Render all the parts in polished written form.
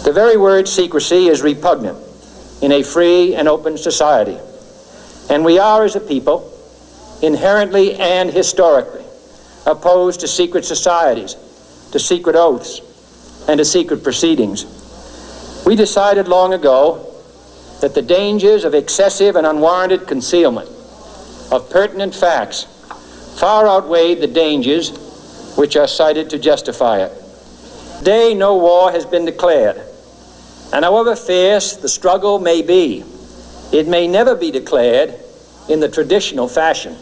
The very word secrecy is repugnant in a free and open society, and we are, as a people, inherently and historically opposed to secret societies, to secret oaths, and to secret proceedings. We decided long ago that the dangers of excessive and unwarranted concealment of pertinent facts far outweighed the dangers which are cited to justify it. Today, no war has been declared, and however fierce the struggle may be, it may never be declared in the traditional fashion.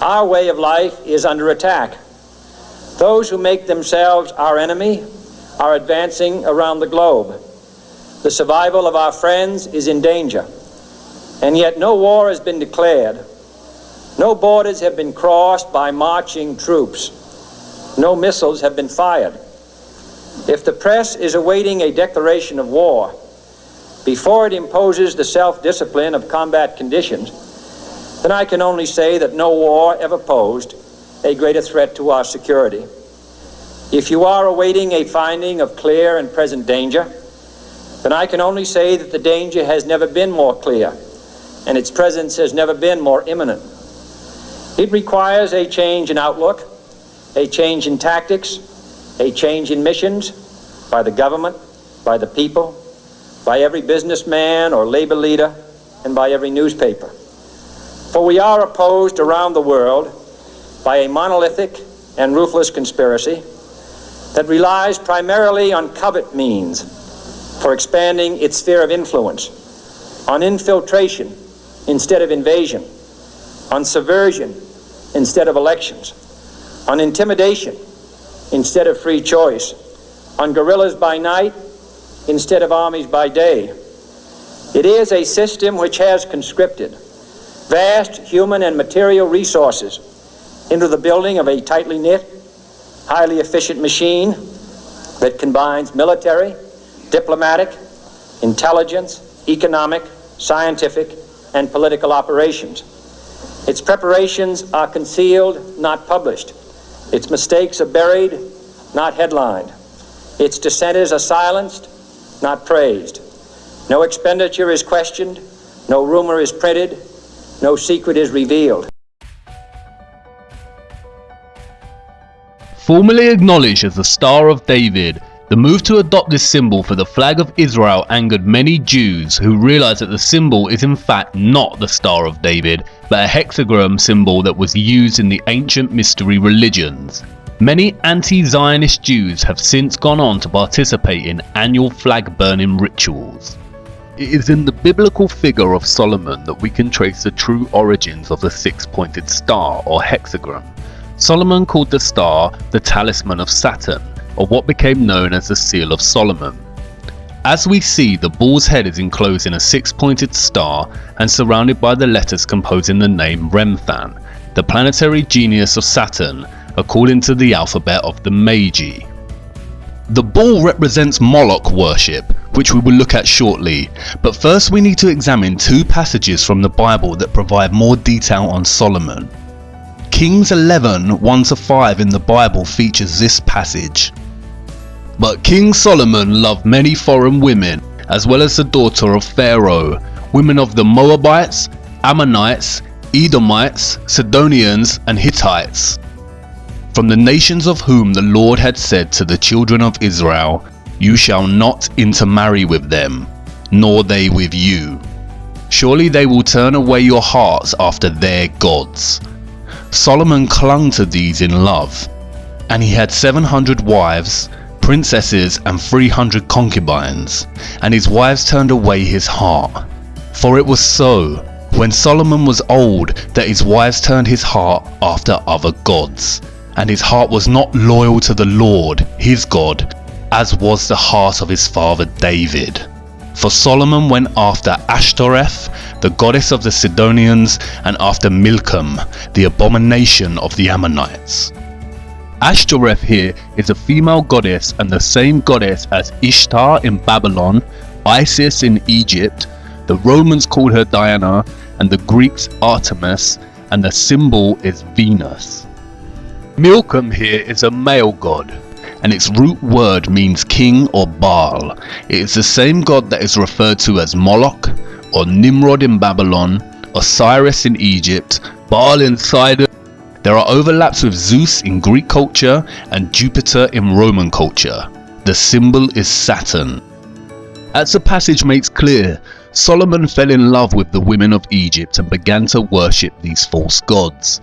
Our way of life is under attack. Those who make themselves our enemy are advancing around the globe. The survival of our friends is in danger, and yet no war has been declared. No borders have been crossed by marching troops. No missiles have been fired. If the press is awaiting a declaration of war before it imposes the self-discipline of combat conditions, then I can only say that no war ever posed a greater threat to our security. If you are awaiting a finding of clear and present danger, then I can only say that the danger has never been more clear, and its presence has never been more imminent. It requires a change in outlook, a change in tactics, a change in missions by the government, by the people, by every businessman or labor leader, and by every newspaper. For we are opposed around the world by a monolithic and ruthless conspiracy that relies primarily on covert means for expanding its sphere of influence, on infiltration instead of invasion, on subversion instead of elections, on intimidation instead of free choice, on guerrillas by night instead of armies by day. It is a system which has conscripted vast human and material resources into the building of a tightly knit, highly efficient machine that combines military, diplomatic, intelligence, economic, scientific, and political operations. Its preparations are concealed, not published. Its mistakes are buried, not headlined. Its dissenters are silenced, not praised. No expenditure is questioned, no rumor is printed, no secret is revealed. Formerly acknowledged as the Star of David, the move to adopt this symbol for the flag of Israel angered many Jews who realized that the symbol is in fact not the Star of David, but a hexagram symbol that was used in the ancient mystery religions. Many anti-Zionist Jews have since gone on to participate in annual flag burning rituals. It is in the biblical figure of Solomon that we can trace the true origins of the six-pointed star or hexagram. Solomon called the star the talisman of Saturn, or what became known as the Seal of Solomon. As we see, the bull's head is enclosed in a six-pointed star and surrounded by the letters composing the name Remphan, the planetary genius of Saturn, according to the alphabet of the Magi. The bull represents Moloch worship, which we will look at shortly, but first we need to examine two passages from the Bible that provide more detail on Solomon. Kings 11, 1-5 in the Bible features this passage. But King Solomon loved many foreign women, as well as the daughter of Pharaoh, women of the Moabites, Ammonites, Edomites, Sidonians, and Hittites, from the nations of whom the Lord had said to the children of Israel, "You shall not intermarry with them, nor they with you. Surely they will turn away your hearts after their gods." Solomon clung to these in love, and he had 700 wives, princesses, and 300 concubines, and his wives turned away his heart. For it was so, when Solomon was old, that his wives turned his heart after other gods, and his heart was not loyal to the Lord, his God, as was the heart of his father David. For Solomon went after Ashtoreth, the goddess of the Sidonians, and after Milcom, the abomination of the Ammonites. Ashtoreth here is a female goddess and the same goddess as Ishtar in Babylon, Isis in Egypt. The Romans called her Diana, and the Greeks Artemis, and the symbol is Venus. Milcom here is a male god, and its root word means king or Baal. It is the same god that is referred to as Moloch, or Nimrod in Babylon, Osiris in Egypt, Baal in Sidon. There are overlaps with Zeus in Greek culture and Jupiter in Roman culture. The symbol is Saturn. As the passage makes clear, Solomon fell in love with the women of Egypt and began to worship these false gods.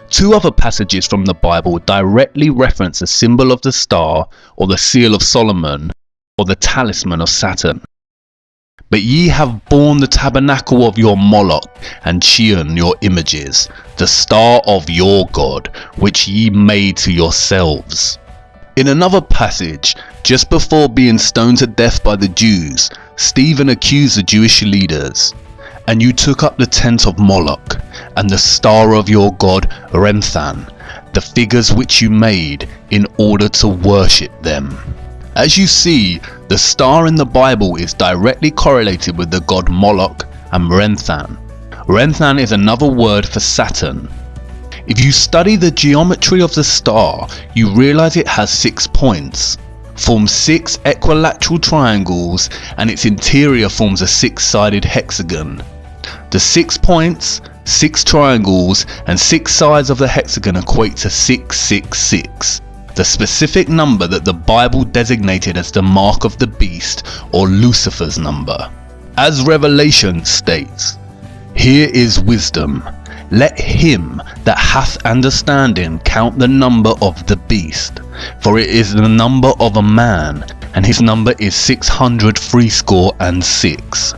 Two other passages from the Bible directly reference the symbol of the star, or the seal of Solomon, or the talisman of Saturn. But ye have borne the tabernacle of your Moloch, and Chiun your images, the star of your God, which ye made to yourselves. In another passage, just before being stoned to death by the Jews, Stephen accused the Jewish leaders. And you took up the tent of Moloch, and the star of your god Remphan, the figures which you made, in order to worship them. As you see, the star in the Bible is directly correlated with the god Moloch and Remphan. Remphan is another word for Saturn. If you study the geometry of the star, you realize it has 6 points, forms 6 equilateral triangles, and its interior forms a 6-sided hexagon. The 6 points, 6 triangles, and 6 sides of the hexagon equate to 666, the specific number that the Bible designated as the mark of the beast, or Lucifer's number. As Revelation states, "Here is wisdom. Let him that hath understanding count the number of the beast, for it is the number of a man, and his number is 666.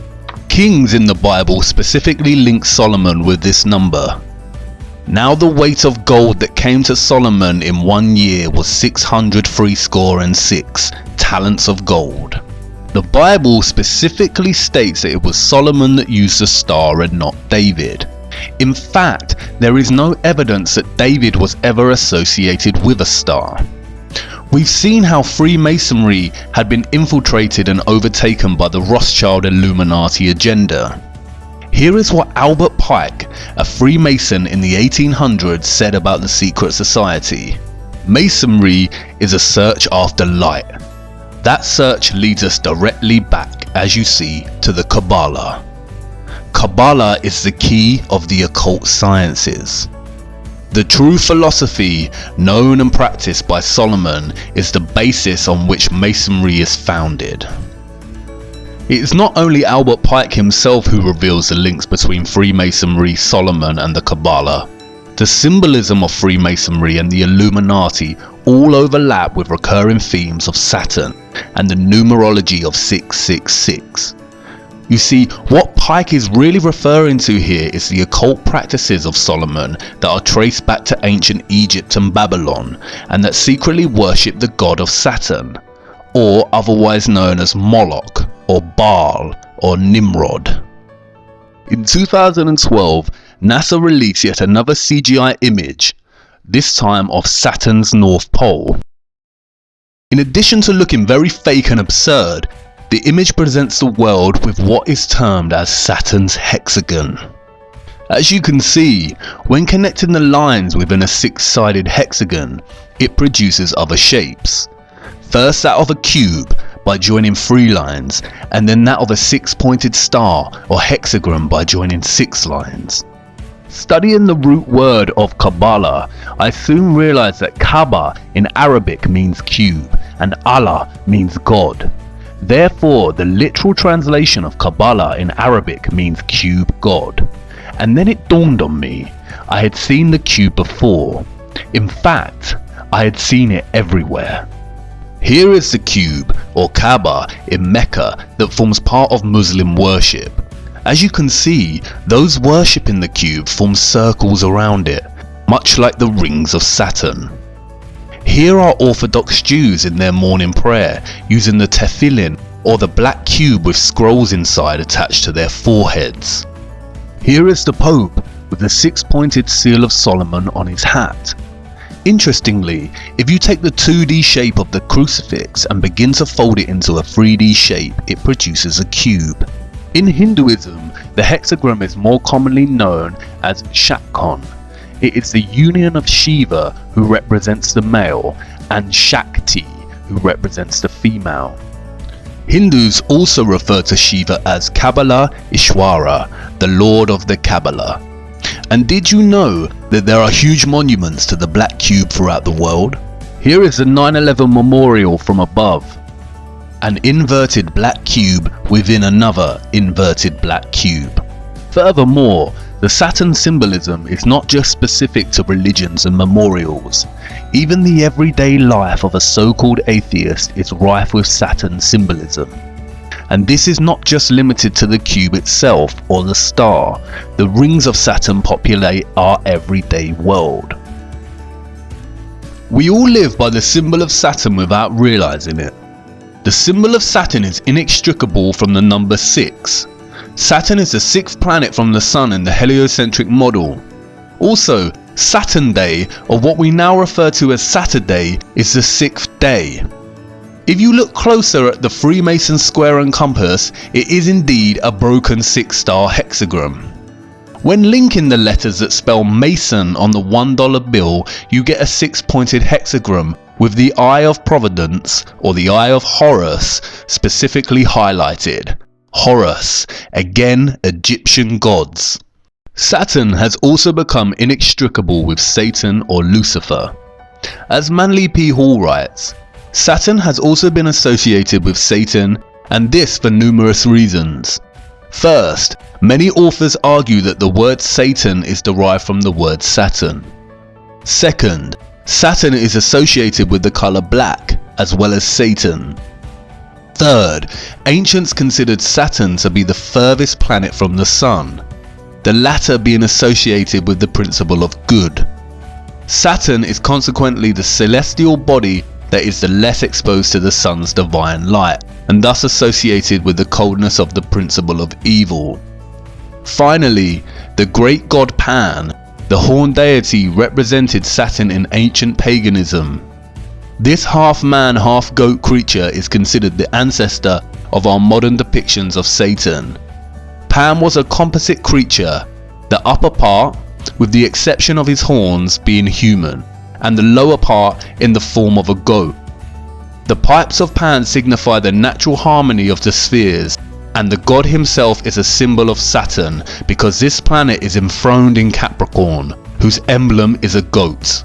Kings in the Bible specifically link Solomon with this number. Now the weight of gold that came to Solomon in 1 year was 666 talents of gold. The Bible specifically states that it was Solomon that used the star and not David. In fact, there is no evidence that David was ever associated with a star. We've seen how Freemasonry had been infiltrated and overtaken by the Rothschild Illuminati agenda. Here is what Albert Pike, a Freemason in the 1800s, said about the secret society. Masonry is a search after light. That search leads us directly back, as you see, to the Kabbalah. Kabbalah is the key of the occult sciences. The true philosophy, known and practiced by Solomon, is the basis on which Masonry is founded. It is not only Albert Pike himself who reveals the links between Freemasonry, Solomon, and the Kabbalah. The symbolism of Freemasonry and the Illuminati all overlap with recurring themes of Saturn and the numerology of 666. You see, what Pike is really referring to here is the occult practices of Solomon that are traced back to ancient Egypt and Babylon, and that secretly worship the god of Saturn, or otherwise known as Moloch, or Baal, or Nimrod. In 2012, NASA released yet another CGI image, this time of Saturn's North Pole. In addition to looking very fake and absurd, the image presents the world with what is termed as Saturn's hexagon. As you can see, when connecting the lines within a 6-sided hexagon, it produces other shapes. First that of a cube by joining 3 lines, and then that of a 6-pointed star or hexagon by joining 6 lines. Studying the root word of Kabbalah, I soon realized that Kaaba in Arabic means cube and Allah means God. Therefore, the literal translation of Kabbalah in Arabic means cube God. And then it dawned on me, I had seen the cube before. In fact, I had seen it everywhere. Here is the cube, or Kaaba, in Mecca that forms part of Muslim worship. As you can see, those worshipping the cube form circles around it, much like the rings of Saturn. Here are Orthodox Jews in their morning prayer, using the tefillin, or the black cube with scrolls inside attached to their foreheads. Here is the Pope with the 6-pointed seal of Solomon on his hat. Interestingly, if you take the 2D shape of the crucifix and begin to fold it into a 3D shape, it produces a cube. In Hinduism, the hexagram is more commonly known as Shakon. It is the union of Shiva, who represents the male, and Shakti, who represents the female. Hindus also refer to Shiva as Kabbalah Ishwara, the Lord of the Kabbalah. And did you know that there are huge monuments to the Black Cube throughout the world? Here is the 9/11 memorial from above. An inverted black cube within another inverted black cube. Furthermore, the Saturn symbolism is not just specific to religions and memorials. Even the everyday life of a so-called atheist is rife with Saturn symbolism. And this is not just limited to the cube itself or the star. The rings of Saturn populate our everyday world. We all live by the symbol of Saturn without realizing it. The symbol of Saturn is inextricable from the number 6. Saturn is the 6th planet from the Sun in the heliocentric model. Also, Saturn Day, or what we now refer to as Saturday, is the 6th day. If you look closer at the Freemason square and compass, it is indeed a broken 6-star hexagram. When linking the letters that spell Mason on the $1 bill, you get a 6-pointed hexagram with the Eye of Providence, or the Eye of Horus, specifically highlighted. Horus, again Egyptian gods. Saturn has also become inextricable with Satan or Lucifer. As Manly P. Hall writes, Saturn has also been associated with Satan, and this for numerous reasons. First, many authors argue that the word Satan is derived from the word Saturn. Second, Saturn is associated with the color black, as well as Satan. Third, ancients considered Saturn to be the furthest planet from the Sun, the latter being associated with the principle of good. Saturn is consequently the celestial body that is the less exposed to the Sun's divine light, and thus associated with the coldness of the principle of evil. Finally, the great god Pan, the horned deity, represented Saturn in ancient paganism. This half-man, half-goat creature is considered the ancestor of our modern depictions of Satan. Pan was a composite creature, the upper part, with the exception of his horns, being human, and the lower part in the form of a goat. The pipes of Pan signify the natural harmony of the spheres, and the god himself is a symbol of Saturn because this planet is enthroned in Capricorn, whose emblem is a goat.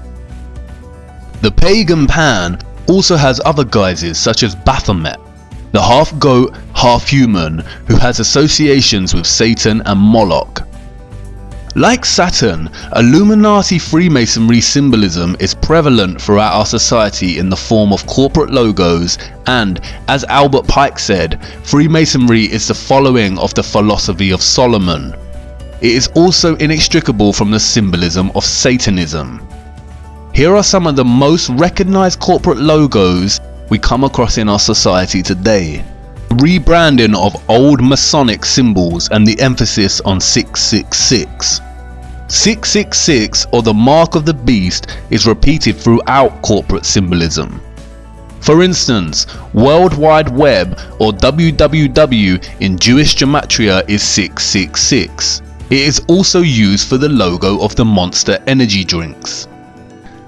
The pagan Pan also has other guises such as Baphomet, the half-goat, half-human who has associations with Satan and Moloch. Like Saturn, Illuminati Freemasonry symbolism is prevalent throughout our society in the form of corporate logos and, as Albert Pike said, Freemasonry is the following of the philosophy of Solomon. It is also inextricable from the symbolism of Satanism. Here are some of the most recognized corporate logos we come across in our society today. Rebranding of old Masonic symbols and the emphasis on 666. 666, or the mark of the beast, is repeated throughout corporate symbolism. For instance, World Wide Web, or WWW in Jewish gematria, is 666. It is also used for the logo of the Monster energy drinks.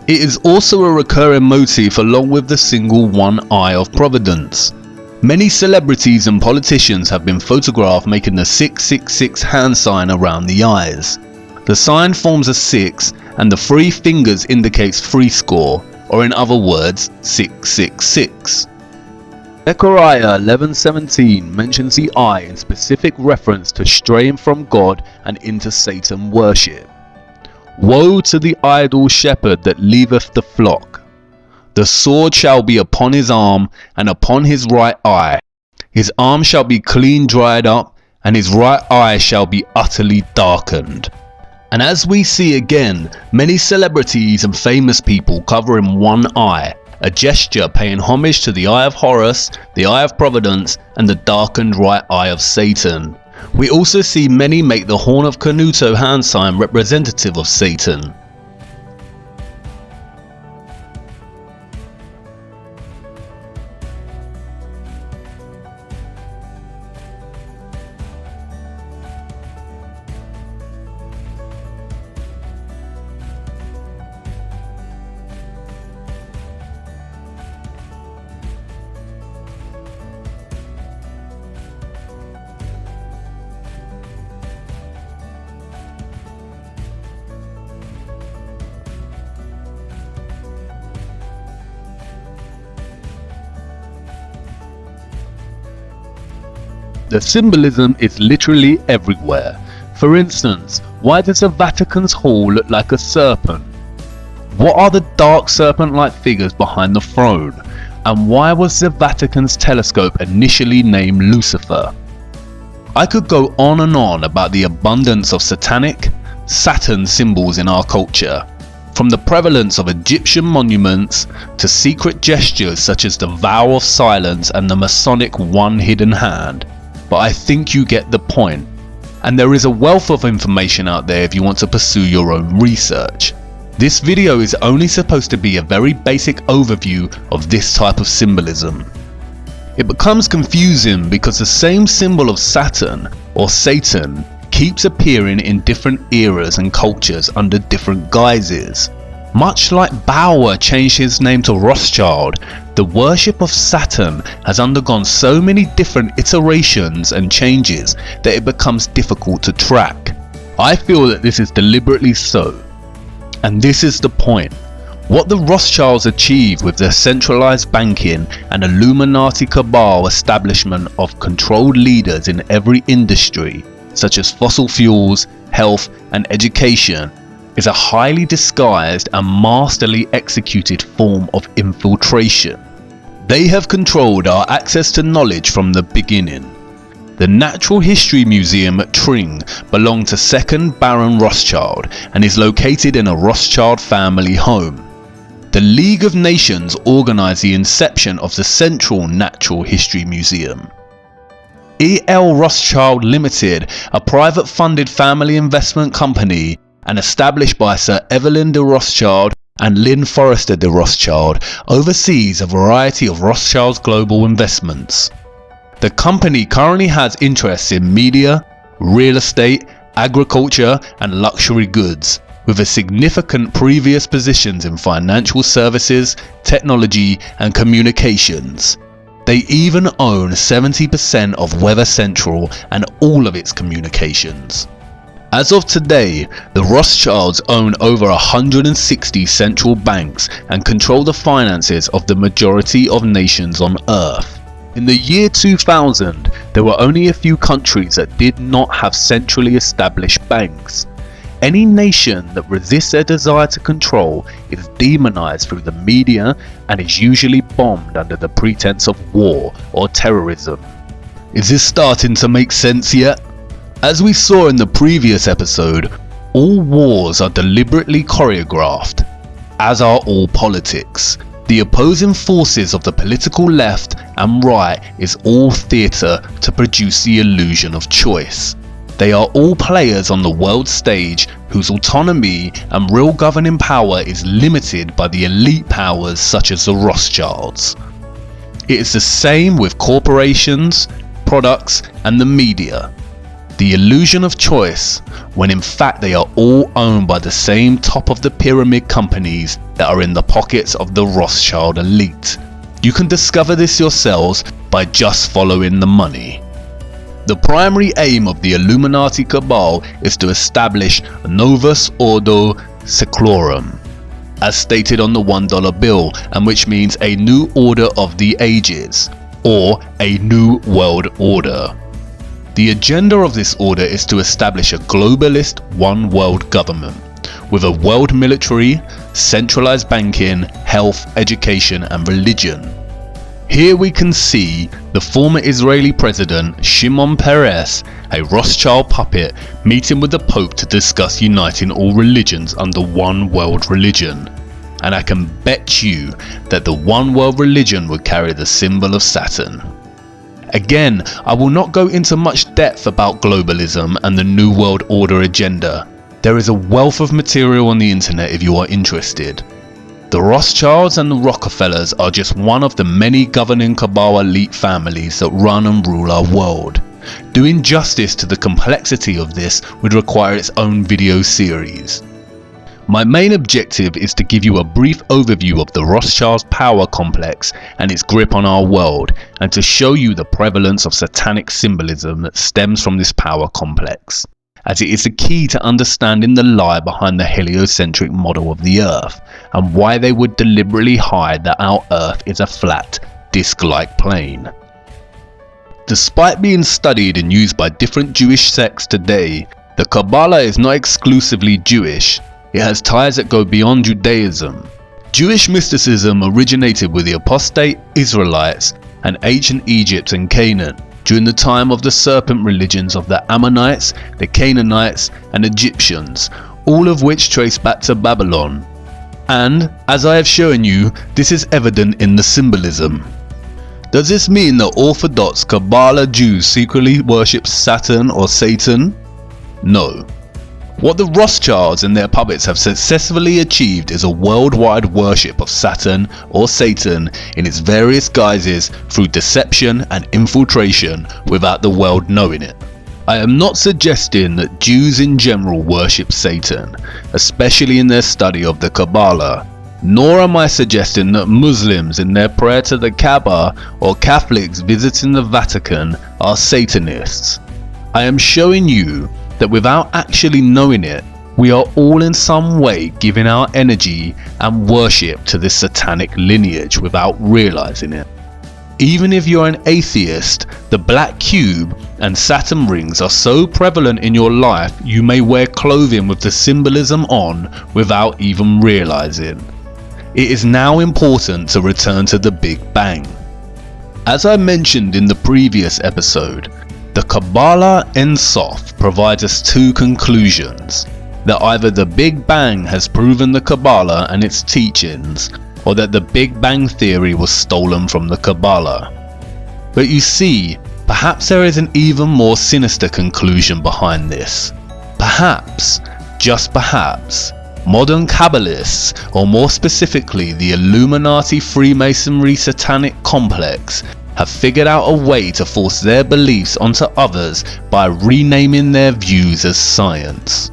It is also a recurring motif along with the single one eye of Providence. Many celebrities and politicians have been photographed making the 666 hand sign around the eyes. The sign forms a 6 and the 3 fingers indicates 3 score, or in other words, 666. Zechariah 11:17 mentions the eye in specific reference to straying from God and into Satan worship. Woe to the idle shepherd that leaveth the flock. The sword shall be upon his arm and upon his right eye. His arm shall be clean dried up, and his right eye shall be utterly darkened. And as we see again, many celebrities and famous people covering one eye, a gesture paying homage to the Eye of Horus, the Eye of Providence, and the darkened right eye of Satan. We also see many make the Horn of Canuto hand sign representative of Satan. The symbolism is literally everywhere. For instance, why does the Vatican's hall look like a serpent? What are the dark serpent-like figures behind the throne? And why was the Vatican's telescope initially named Lucifer? I could go on and on about the abundance of satanic, Saturn symbols in our culture, from the prevalence of Egyptian monuments to secret gestures such as the vow of silence and the Masonic one hidden hand. But I think you get the point. And there is a wealth of information out there if you want to pursue your own research. This video is only supposed to be a very basic overview of this type of symbolism. It becomes confusing because the same symbol of Saturn or Satan keeps appearing in different eras and cultures under different guises. Much like Bauer changed his name to Rothschild, the worship of Saturn has undergone so many different iterations and changes that it becomes difficult to track. I feel that this is deliberately so. And this is the point. What the Rothschilds achieved with their centralized banking and Illuminati cabal establishment of controlled leaders in every industry, such as fossil fuels, health and education, is a highly disguised and masterly executed form of infiltration. They have controlled our access to knowledge from the beginning. The Natural History Museum at Tring belonged to 2nd Baron Rothschild and is located in a Rothschild family home. The League of Nations organized the inception of the Central Natural History Museum. E.L. Rothschild Limited, a private funded family investment company and established by Sir Evelyn de Rothschild and Lynn Forrester de Rothschild, oversees a variety of Rothschild's global investments. The company currently has interests in media, real estate, agriculture and luxury goods, with a significant previous positions in financial services, technology and communications. They even own 70% of Weather Central and all of its communications. As of today, the Rothschilds own over 160 central banks and control the finances of the majority of nations on Earth. In the year 2000, there were only a few countries that did not have centrally established banks. Any nation that resists their desire to control is demonized through the media and is usually bombed under the pretense of war or terrorism. Is this starting to make sense yet? As we saw in the previous episode, all wars are deliberately choreographed, as are all politics. The opposing forces of the political left and right is all theatre to produce the illusion of choice. They are all players on the world stage whose autonomy and real governing power is limited by the elite powers such as the Rothschilds. It is the same with corporations, products and the media. The illusion of choice, when in fact they are all owned by the same top of the pyramid companies that are in the pockets of the Rothschild elite. You can discover this yourselves by just following the money. The primary aim of the Illuminati cabal is to establish Novus Ordo Seclorum, as stated on the $1 bill, and which means a new order of the ages, or a new world order. The agenda of this order is to establish a globalist one world government, with a world military, centralized banking, health, education and religion. Here we can see the former Israeli president Shimon Peres, a Rothschild puppet, meeting with the Pope to discuss uniting all religions under one world religion. And I can bet you that the one world religion would carry the symbol of Saturn. Again, I will not go into much depth about globalism and the New World Order agenda. There is a wealth of material on the internet if you are interested. The Rothschilds and the Rockefellers are just one of the many governing cabal elite families that run and rule our world. Doing justice to the complexity of this would require its own video series. My main objective is to give you a brief overview of the Rothschilds power complex and its grip on our world, and to show you the prevalence of satanic symbolism that stems from this power complex, as it is the key to understanding the lie behind the heliocentric model of the Earth, and why they would deliberately hide that our Earth is a flat, disc-like plane. Despite being studied and used by different Jewish sects today, the Kabbalah is not exclusively Jewish. It has ties that go beyond Judaism. Jewish mysticism originated with the apostate Israelites and ancient Egypt and Canaan during the time of the serpent religions of the Ammonites, the Canaanites and Egyptians, all of which trace back to Babylon. And, as I have shown you, this is evident in the symbolism. Does this mean that Orthodox Kabbalah Jews secretly worship Saturn or Satan? No. What the Rothschilds and their puppets have successfully achieved is a worldwide worship of Saturn or Satan in its various guises through deception and infiltration without the world knowing it. I am not suggesting that Jews in general worship Satan, especially in their study of the Kabbalah, nor am I suggesting that Muslims in their prayer to the Kaaba or Catholics visiting the Vatican are Satanists. I am showing you that without actually knowing it, we are all in some way giving our energy and worship to this satanic lineage without realizing it. Even if you're an atheist, the black cube and Saturn rings are so prevalent in your life you may wear clothing with the symbolism on without even realizing. It is now important to return to the Big Bang. As I mentioned in the previous episode, the Kabbalah Ein Sof provides us two conclusions: that either the Big Bang has proven the Kabbalah and its teachings, or that the Big Bang theory was stolen from the Kabbalah. But you see, perhaps there is an even more sinister conclusion behind this. Perhaps, just perhaps, modern Kabbalists, or more specifically the Illuminati Freemasonry satanic complex, have figured out a way to force their beliefs onto others by renaming their views as science.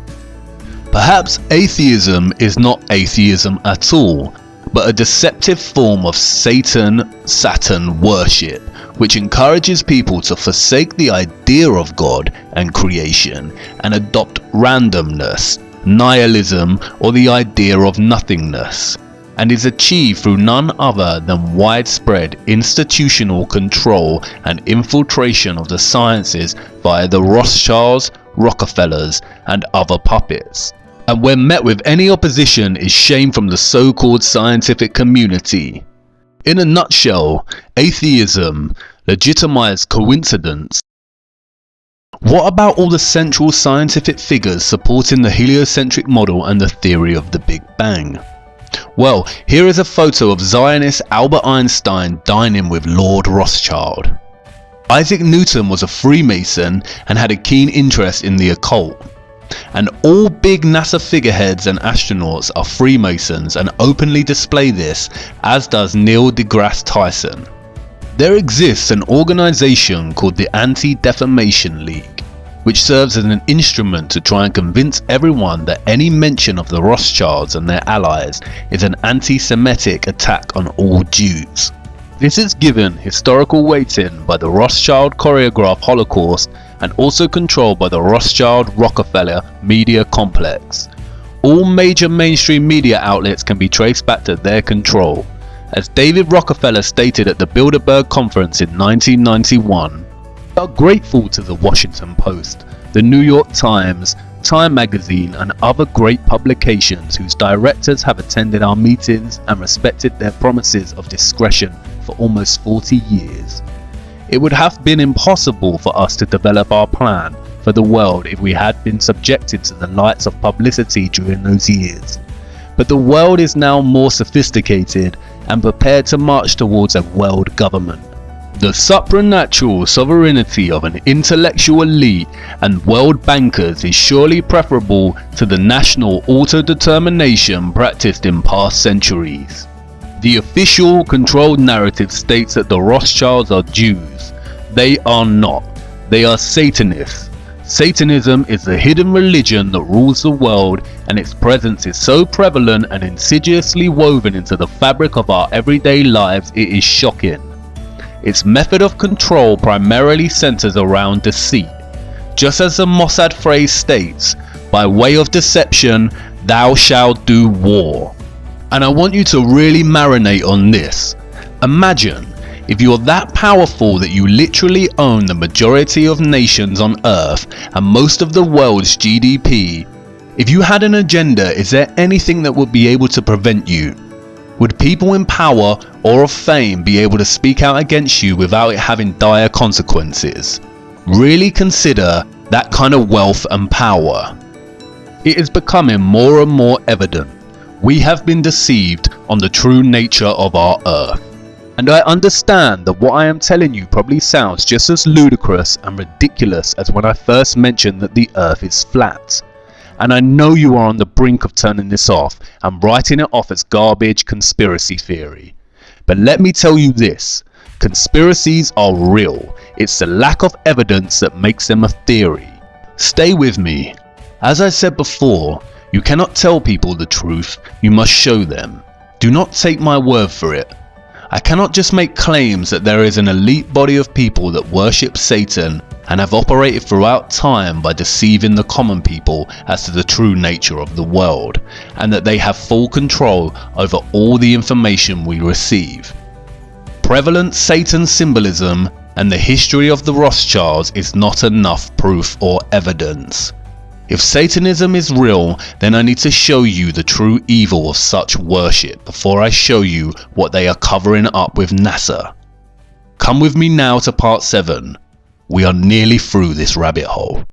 Perhaps atheism is not atheism at all, but a deceptive form of Satan-Saturn worship, which encourages people to forsake the idea of God and creation and adopt randomness, nihilism, or the idea of nothingness, and is achieved through none other than widespread institutional control and infiltration of the sciences via the Rothschilds, Rockefellers, and other puppets. And when met with any opposition is shame from the so-called scientific community. In a nutshell, atheism legitimized coincidence. What about all the central scientific figures supporting the heliocentric model and the theory of the Big Bang? Well, here is a photo of Zionist Albert Einstein dining with Lord Rothschild. Isaac Newton was a Freemason and had a keen interest in the occult. And all big NASA figureheads and astronauts are Freemasons and openly display this, as does Neil deGrasse Tyson. There exists an organization called the Anti-Defamation League, which serves as an instrument to try and convince everyone that any mention of the Rothschilds and their allies is an anti-Semitic attack on all Jews. This is given historical weighting by the Rothschild choreographed Holocaust and also controlled by the Rothschild-Rockefeller media complex. All major mainstream media outlets can be traced back to their control. As David Rockefeller stated at the Bilderberg Conference in 1991, we are grateful to the Washington Post, the New York Times, Time magazine and other great publications whose directors have attended our meetings and respected their promises of discretion for almost 40 years. It would have been impossible for us to develop our plan for the world if we had been subjected to the lights of publicity during those years. But the world is now more sophisticated and prepared to march towards a world government. The supranatural sovereignty of an intellectual elite and world bankers is surely preferable to the national autodetermination practiced in past centuries. The official controlled narrative states that the Rothschilds are Jews. They are not. They are Satanists. Satanism is the hidden religion that rules the world, and its presence is so prevalent and insidiously woven into the fabric of our everyday lives it is shocking. Its method of control primarily centers around deceit. Just as the Mossad phrase states, by way of deception, thou shalt do war. And I want you to really marinate on this. Imagine If you're that powerful that you literally own the majority of nations on Earth and most of the world's GDP, if you had an agenda, is there anything that would be able to prevent you? Would people in power or of fame be able to speak out against you without it having dire consequences? Really consider that kind of wealth and power. It is becoming more and more evident we have been deceived on the true nature of our Earth. And I understand that what I am telling you probably sounds just as ludicrous and ridiculous as when I first mentioned that the Earth is flat. And I know you are on the brink of turning this off and writing it off as garbage conspiracy theory. But let me tell you this, conspiracies are real. It's the lack of evidence that makes them a theory. Stay with me. As I said before, you cannot tell people the truth, you must show them. Do not take my word for it. I cannot just make claims that there is an elite body of people that worship Satan and have operated throughout time by deceiving the common people as to the true nature of the world, and that they have full control over all the information we receive. Prevalent Satan symbolism and the history of the Rothschilds is not enough proof or evidence. If Satanism is real, then I need to show you the true evil of such worship before I show you what they are covering up with NASA. Come with me now to part 7. We are nearly through this rabbit hole.